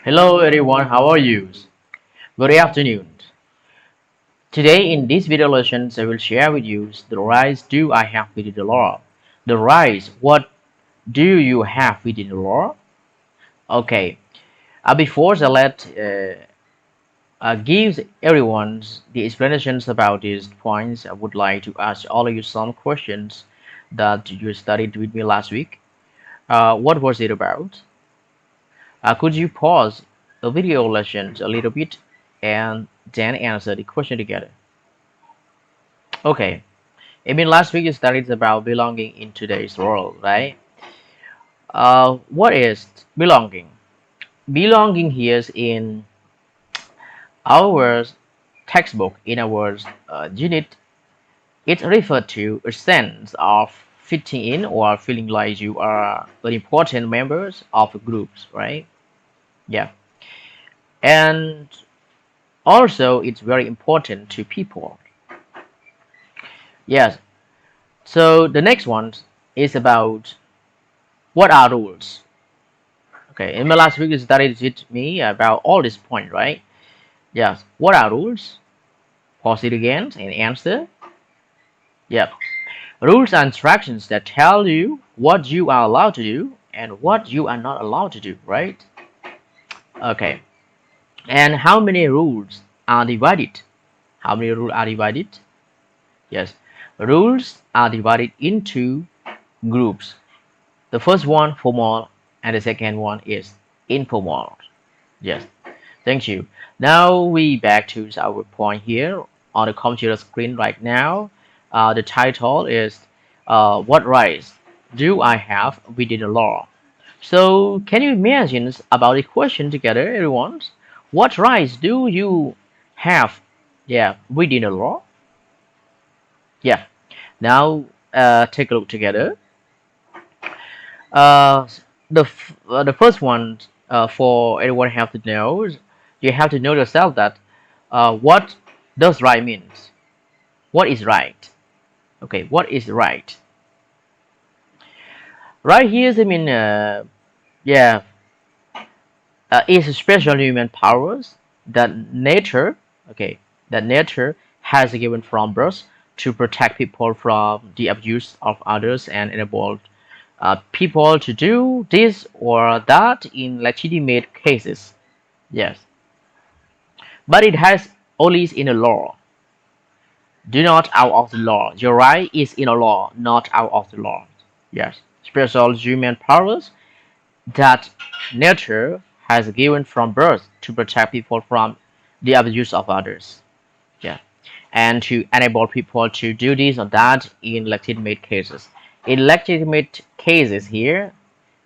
Hello everyone, how are you? Good afternoon. Today in this video lesson, I will share with you the rights do I have within the law. The rights, what do you have within the law? Okay, before I give everyone the explanations about these points, I would like to ask all of you some questions that you studied with me last week. What was it about? Could you pause the video lesson a little bit and then answer the question together? Okay, I mean last week you studied about belonging in today's world, right? What is belonging? Belonging here is in our textbook, in our unit, it refers to a sense of fitting in or feeling like you are an important members of groups, right? Yeah, and also it's very important to people. Yes. So the next one is about what are rules. Okay, in my last week you studied with me about all this point, right? Yes. What are rules? Pause it again and answer. Yep. Rules are instructions that tell you what you are allowed to do and what you are not allowed to do, right? Okay. And how many rules are divided? How many rules are divided? Yes. Rules are divided into groups. The first one formal and the second one is informal. Yes. Thank you. Now we back to our point here on the computer screen right now. The title is what rights do I have within the law? So can you imagine about the question together, everyone? What rights do you have? Yeah, within the law. Yeah. Now take a look together. Uh, the first one for everyone have to know you have to know yourself that what does right means. What is right? Okay, what is right? Right here, I mean, yeah, is special human powers that nature, okay, that nature has given from birth to protect people from the abuse of others and enable people to do this or that in legitimate cases. Yes, but it has only in a law. Do not out of the law. Your right is in a law, not out of the law. Yes, special human powers that nature has given from birth to protect people from the abuse of others. Yeah, and to enable people to do this or that in legitimate cases. In legitimate cases here,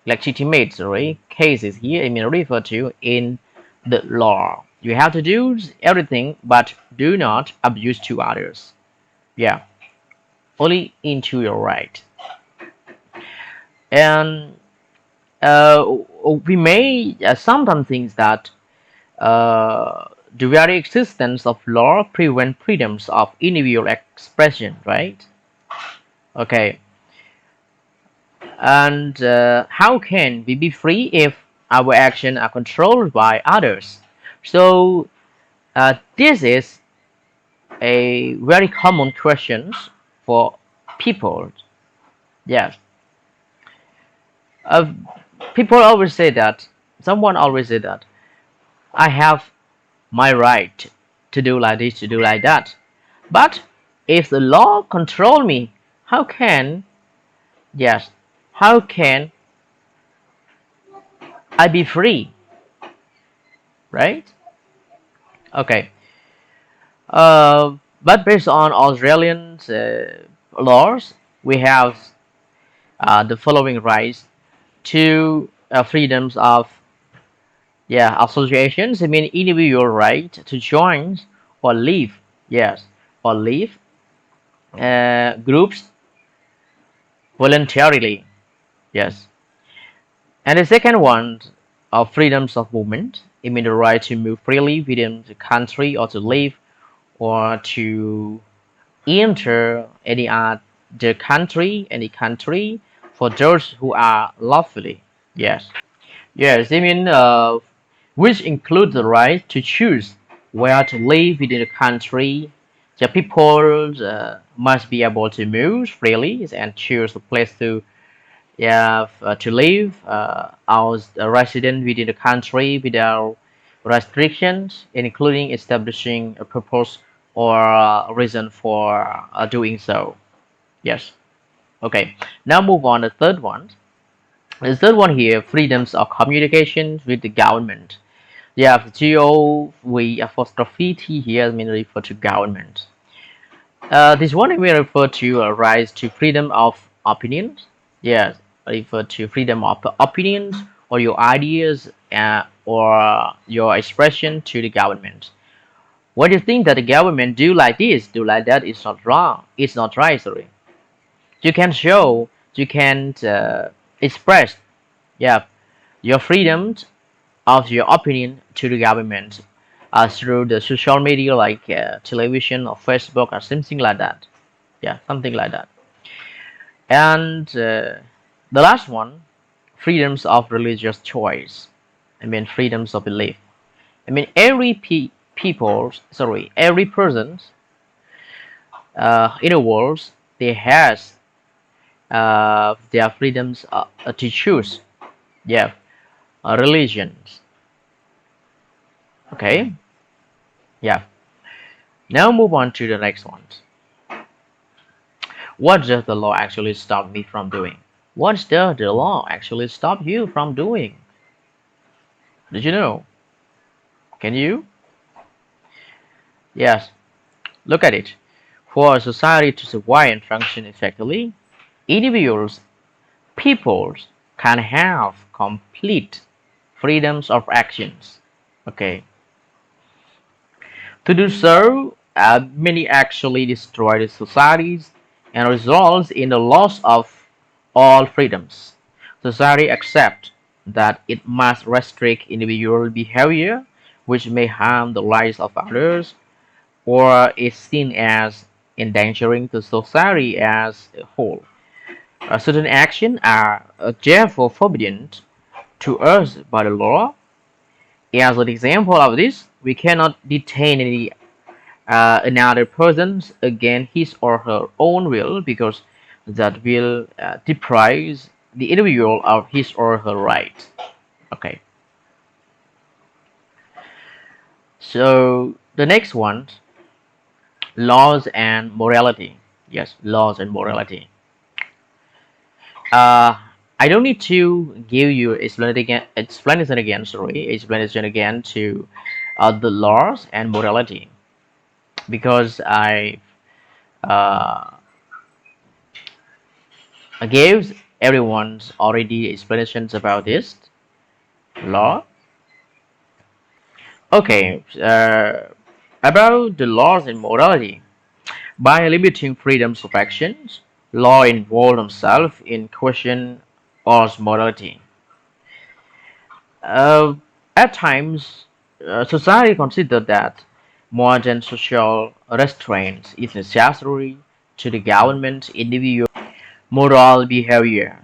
legitimate sorry cases here, I mean refer to in the law. You have to do everything, but do not abuse to others. Yeah, only into your right. And we may sometimes think that the very existence of law prevent freedoms of individual expression, right? Okay, and how can we be free if our actions are controlled by others? So this is a very common question for people. Yes, uh, people always say that. Someone always say that I have my right to do like this, to do like that. But if the law control me, how can yes, how can I be free, right? Okay. But based on Australian laws, we have the following rights to freedoms of associations. I mean individual right to join or leave. Yes, or leave groups voluntarily. Yes, and the second one of freedoms of movement. I mean the right to move freely within the country or to leave or to enter any country for those who are lawfully. Yes, yes. I mean which include the right to choose where to live within the country. The people must be able to move freely and choose a place to live as a resident within the country without restrictions, including establishing a purpose or reason for doing so. Yes. Okay. Now move on to the third one. The third one here, freedoms of communication with the government. Yeah, the GOV apostrophe T here means refer to government. This one may refer to rise to freedom of opinions. Yes, refer to freedom of opinions or your ideas or your expression to the government. What do you think that the government do like this, do like that? It's not wrong. It's not right. Sorry. You can show, you can express, yeah, your freedom of your opinion to the government through the social media like television or Facebook or something like that. Yeah, something like that. And the last one, freedoms of religious choice. I mean, freedoms of belief. I mean, every person in the world, they has their freedoms to choose. Yeah, religions. Okay. Yeah. Now move on to the next one. What does the law actually stop me from doing? What does the law actually stop you from doing? Did you know? Can you? Yes. Look at it. For a society to survive and function effectively, individuals, peoples can have complete freedoms of actions. Okay. To do so, many actually destroy the societies and results in the loss of all freedoms. Society accepts that it must restrict individual behavior, which may harm the lives of others, or is seen as endangering the society as a whole. Certain actions are therefore forbidden to us by the law. As an example of this, we cannot detain another person against his or her own will because that will deprives the individual of his or her right. Okay, so the next one, laws and morality. Yes, laws and morality. Uh, I don't need to give you explanation again. Sorry, explanation again to the laws and morality because uh, I gave everyone's already explanations about this law. Okay, about the laws and morality. By limiting freedoms of actions, law involve themselves in question of morality. Uh, at times, society considers that more than social restraints is necessary to the government's individual moral behavior.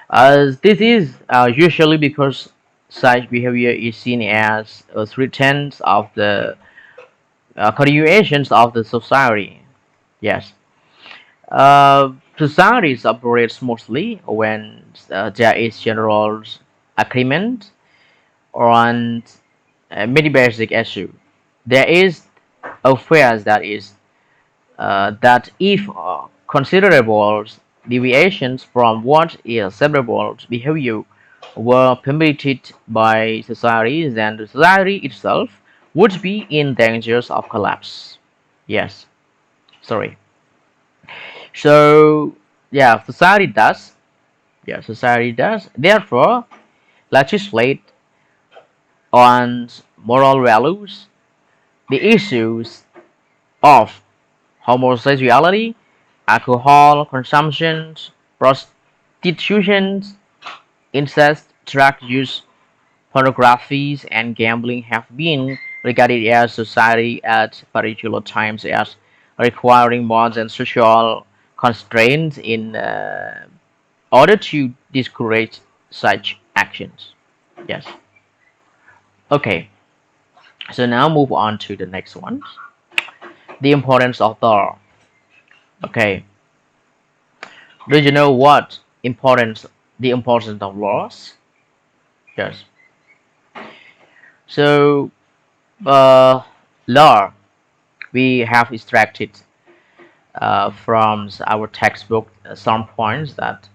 As this is usually because such behavior is seen as threats of the continuations of the society. Yes. Societies operates mostly when there is general agreement on many basic issues. There is a fear that if considerable deviations from what is acceptable behavior were permitted by society, then the society itself would be in danger of collapse. Yes, sorry. So, yeah, society does. Yeah, society does. Therefore, legislate on moral values, the issues of homosexuality, alcohol consumption, prostitution, incest, drug use, pornography, and gambling have been regarded as society at particular times as requiring more than social constraints in order to discourage such actions. Yes. Okay, so now move on to the next one. The importance of law. Okay, do you know what importance the importance of laws? Yes. So, uh, law we have extracted from our textbook some points that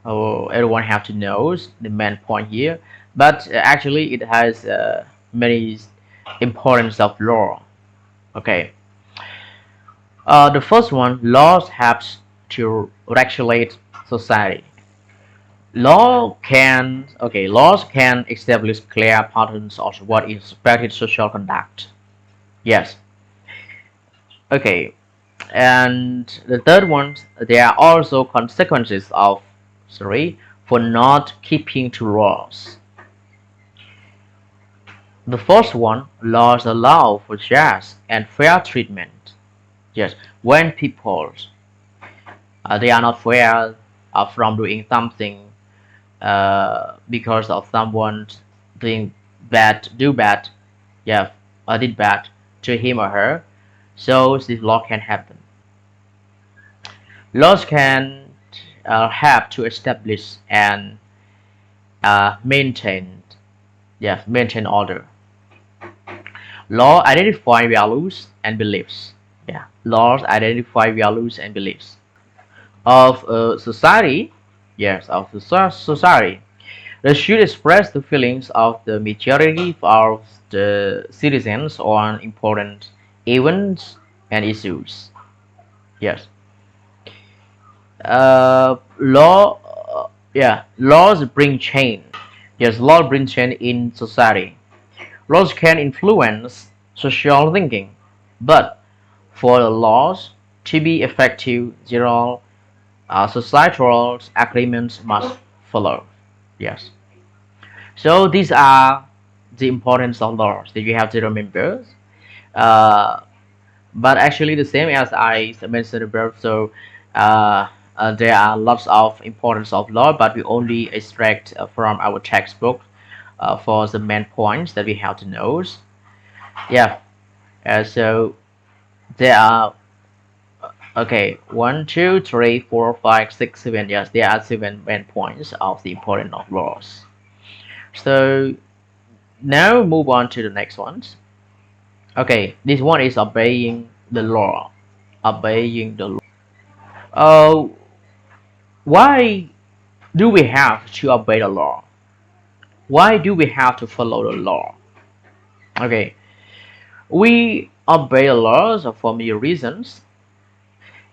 everyone have to know the main point here. But actually, it has many importance of law. Okay, the first one, laws helps to regulate society. Laws can establish clear patterns of what is expected social conduct. Yes. Okay. And the third one, there are also consequences of, sorry, for not keeping to laws. The first one, laws allow for just and fair treatment. Yes, when people they are not fair from doing something because of someone doing bad, yeah, did bad to him or her, so this law can happen. Laws can help to establish and maintain, yes, maintain order. Law identify values and beliefs. Yeah, laws identify values and beliefs of society. Yes, of the society. They should express the feelings of the majority of the citizens on important events and issues. Yes. Law, yeah, laws bring change. Yes, law bring change in society. Laws can influence social thinking, but for the laws to be effective, general societal agreements must follow. Yes. So these are the importance of laws that you have to remember. Uh, but actually, the same as I mentioned above, so uh, there are lots of importance of law, but we only extract from our textbook for the main points that we have to know. Yeah. So there are okay, one, two, three, four, five, six, seven. Yes, there are seven main points of the importance of laws. So now move on to the next ones. Okay, this one is obeying the law. Obeying the law. Uh, why do we have to obey the law? Why do we have to follow the law? Okay, we obey the laws for many reasons.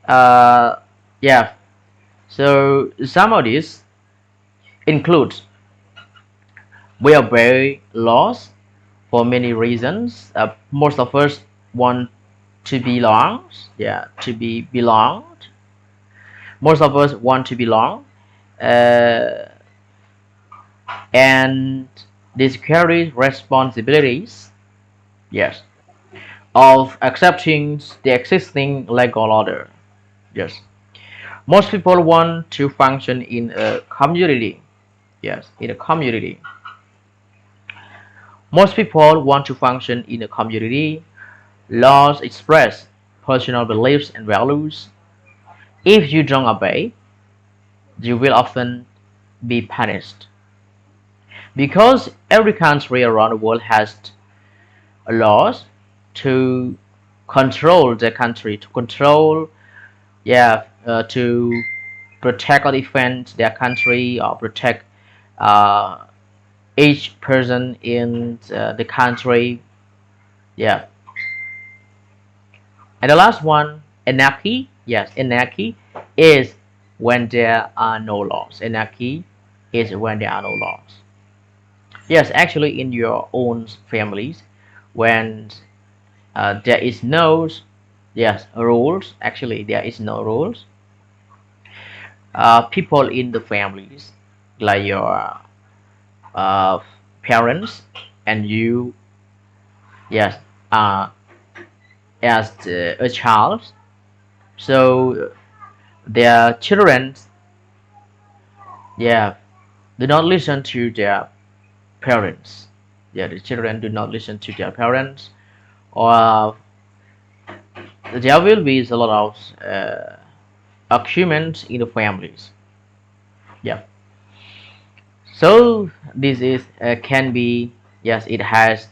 Uh, yeah. So some of these include we obey laws for many reasons. Most of us want to belong. Yeah, to be belonged. Most of us want to belong. Uh, and this carries responsibilities, yes, of accepting the existing legal order. Yes, most people want to function in a community. Yes, in a community. Most people want to function in a community. Laws express personal beliefs and values. If you don't obey, you will often be punished. Because every country around the world has laws to control the country, to control, yeah, to protect or defend their country or protect uh, each person in the country. Yeah, and the last one, anarchy. Yes, anarchy is when there are no laws. Anarchy is when there are no laws. Yes, actually, in your own families, when there is no, yes, rules. Actually, there is no rules. People in the families, like your uh, parents and you, yes, uh, as a child. So their children, yeah, do not listen to their parents. Yeah, the children do not listen to their parents, or there will be a lot of arguments in the families. Yeah. So this is can be, yes, it has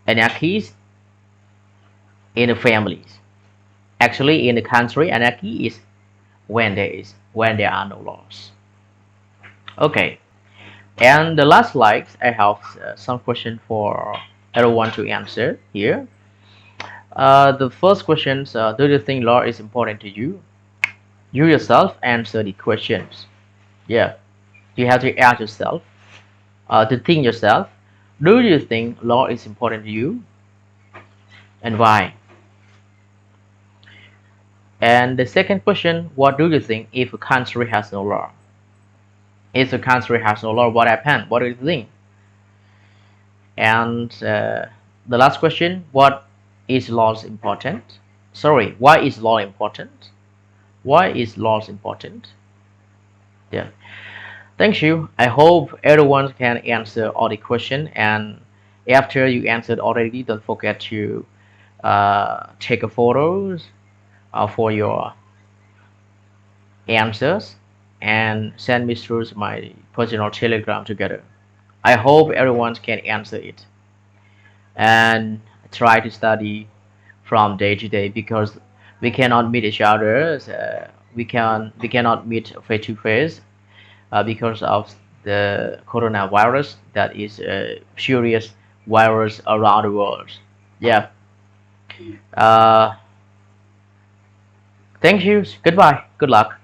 anarchies in the families. Actually, in the country, anarchy is when there are no laws. Okay. And the last slide, I have some question for everyone to answer here. The first questions: do you think law is important to you? You yourself answer the questions. Yeah, you have to ask yourself, to think yourself. Do you think law is important to you, and why? And the second question: what do you think if a country has no law? If a country has no law, what happens? What do you think? And the last question: what is laws important? Sorry, why is law important? Why is laws important? Yeah. Thank you. I hope everyone can answer all the questions. And after you answered already, don't forget to take a photos for your answers and send me through my personal Telegram together. I hope everyone can answer it and try to study from day to day because we cannot meet each other. We cannot meet face to face because of the coronavirus that is a serious virus around the world. Yeah. Uh, thank you. Goodbye. Good luck.